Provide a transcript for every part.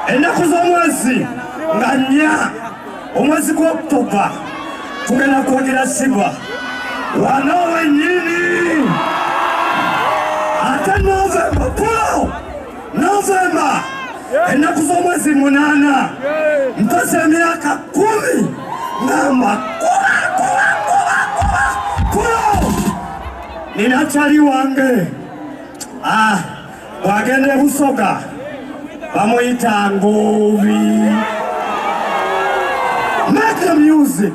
Ennaku z'omwezi nga 4 omwezi gwa Oktoba tugenda kwogera Siba wano wennyini ate Novemba ennaku z'omwezi 8 mpasa emyaka 10 ngamba kuba nina kyali wange bwagenda Busoga bamuyita Ngobi. Make the music.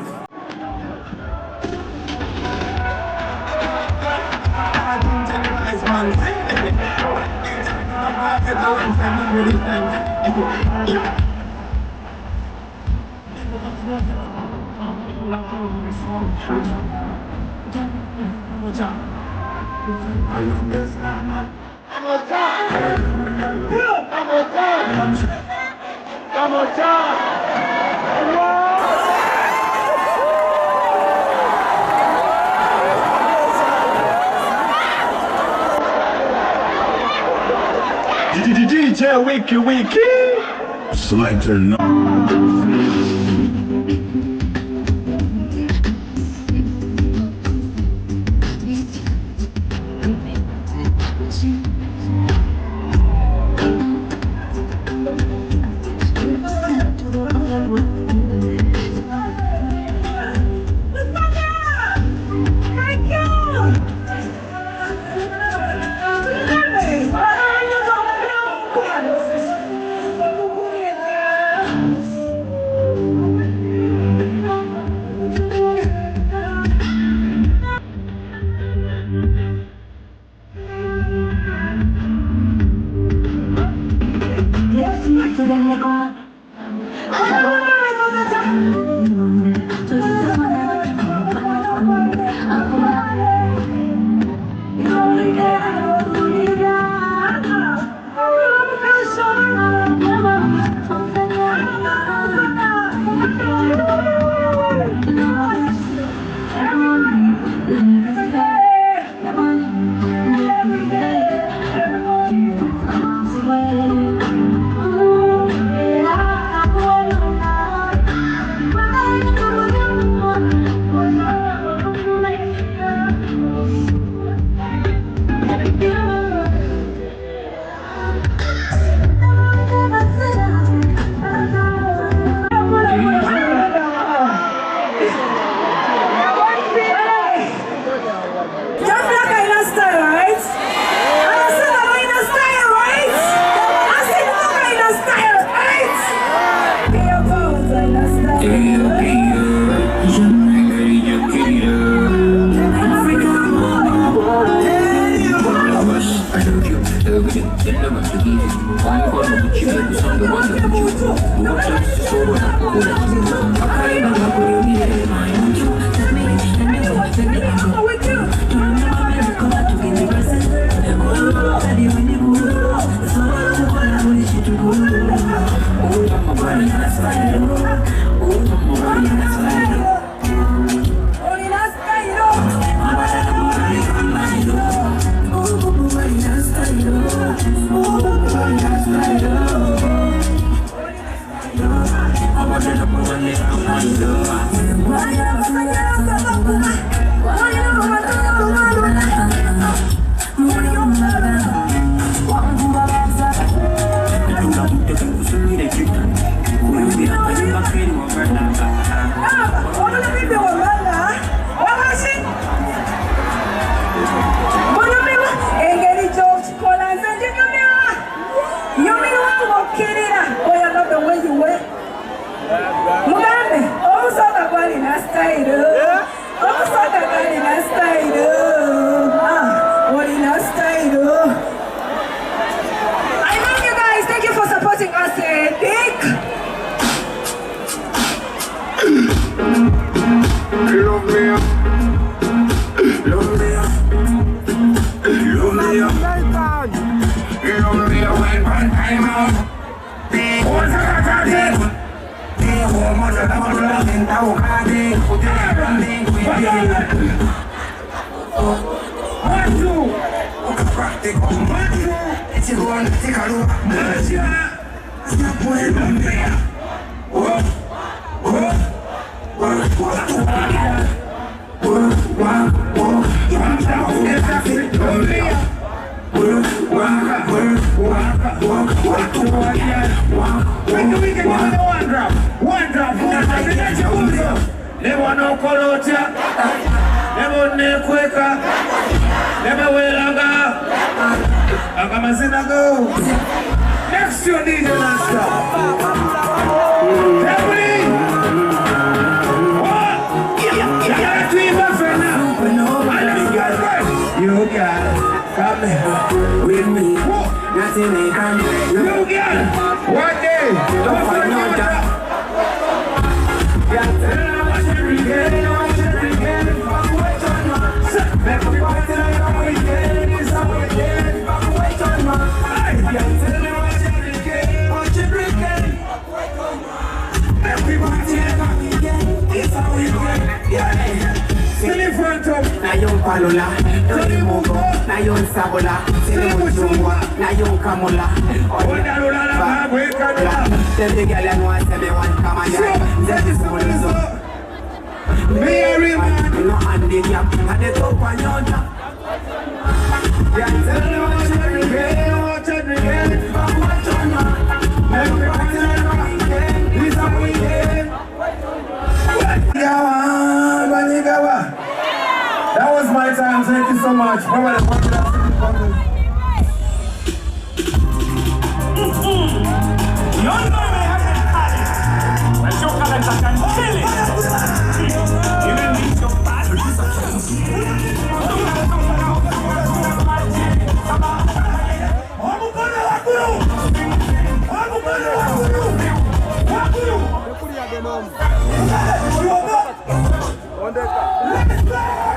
DJ Wiki Selector no. Next to DJ non-stop. Ebony! What? You gotta do your friend now. You got it. Come here with me. Nothing ain't coming. You got it. One day. Don't find no doubt. Yeah, tell them what you regret. Make me want to know how we get it. It's how we get it. Na yung palula, doli mugo, na yung sabola, sili mujungwa, na yung kamula. Tell the girl I know I say me want